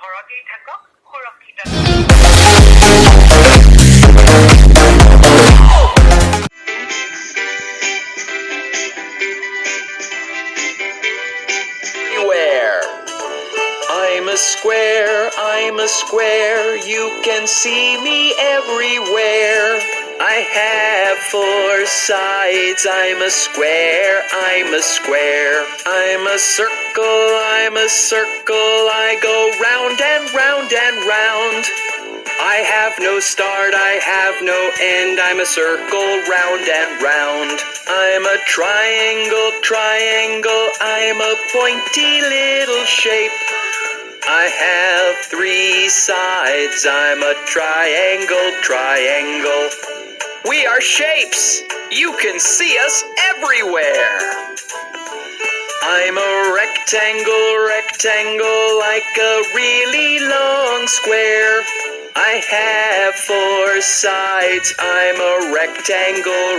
ঘৰতেই থাকক, সুৰক্ষিত থাকক। Beware. I'm a square, you can see me everywhere. I have four sides, I'm a square, I'm a square. I'm a circle, I go round and round and round. I have no start, I have no end, I'm a circle round and round. I'm a triangle, I'm a pointy little shape. I have three sides, I'm a triangle. We are shapes, you can see us everywhere. I'm a rectangle, like a really long square. I have four sides, I'm a rectangle.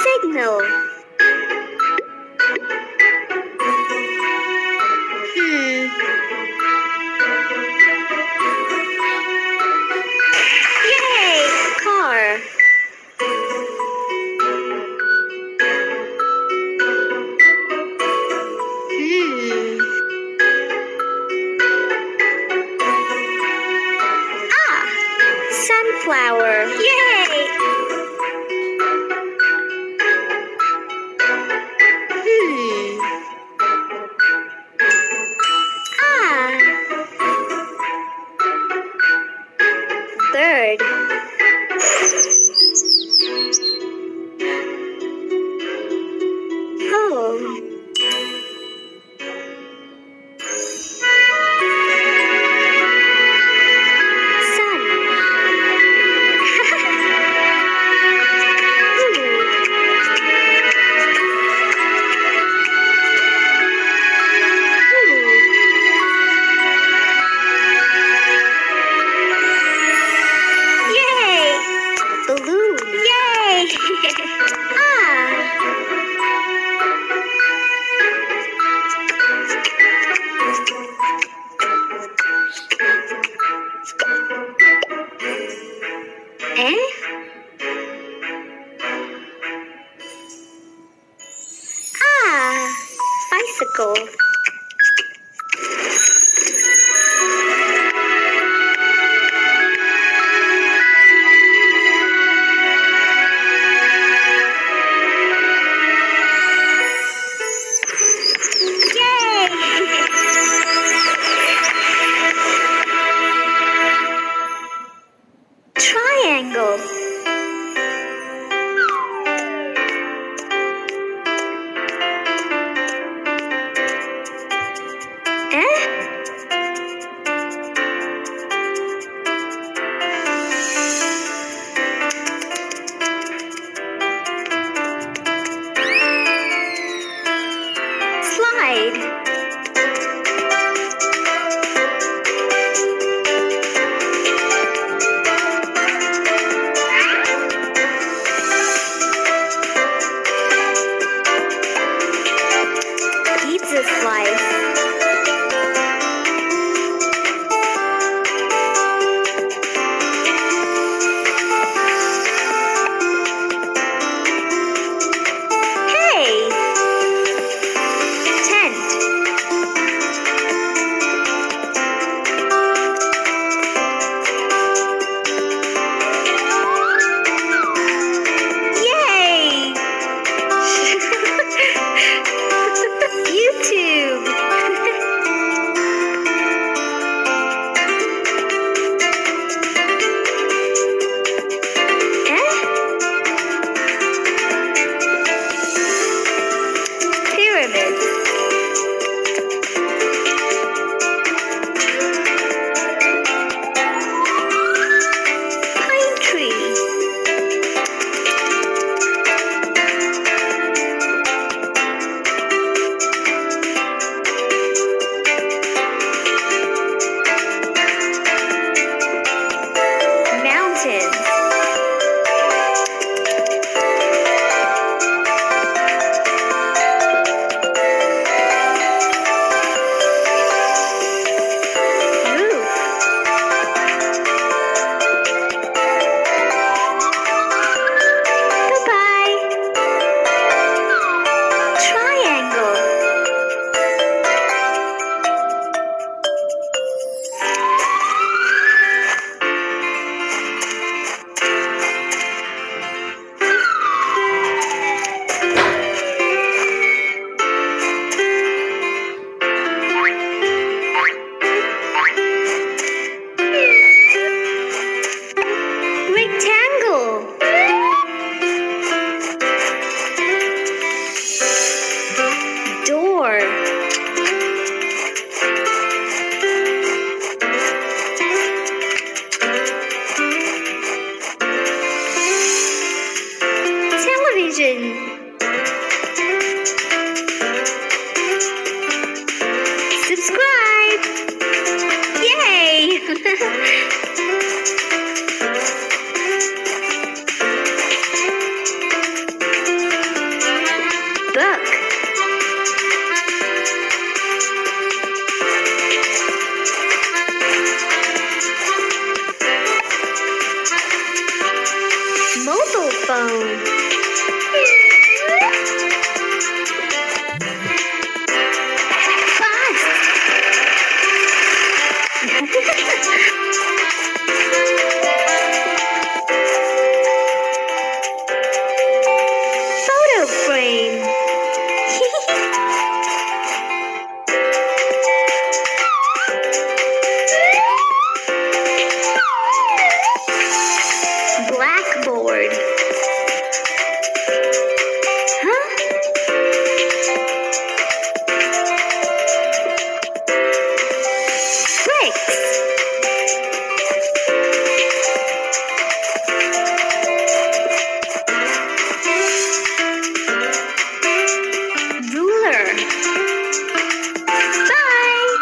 Signal. Yay! Car. Sunflower. Yay! Bird. Oh. Sun. Yay! Balloon. Yay! Bicycle. Triangle. Slide. mountains. Rectangle. Door. Television. Subscribe. Yay! Book. Mobile phone. Photo frame. Blackboard. Huh? Bricks. Ruler. Bye.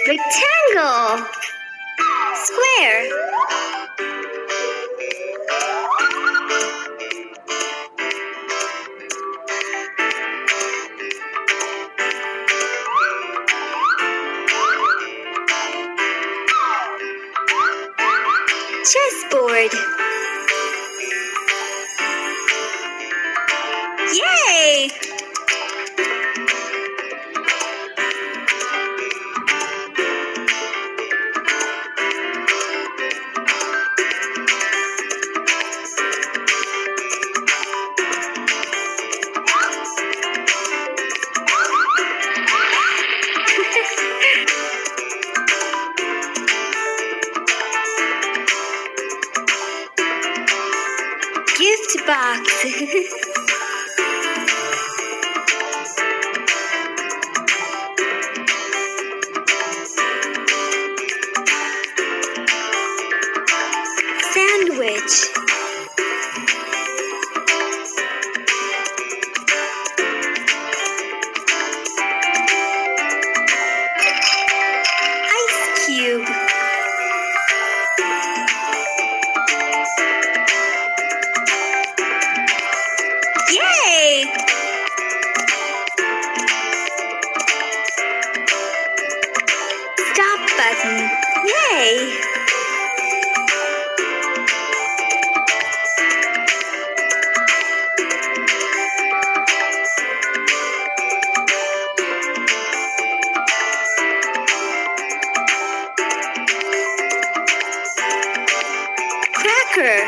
Rectangle. Square. Chessboard. Yay! Gift box. Sandwich. Ice cube. Yay! Stop button. Yay! Cracker.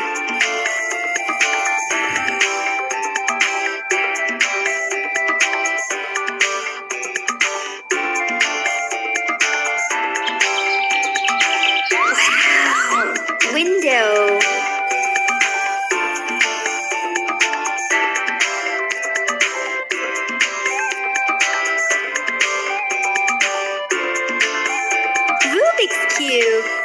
Wow! Window. Rubik's Cube.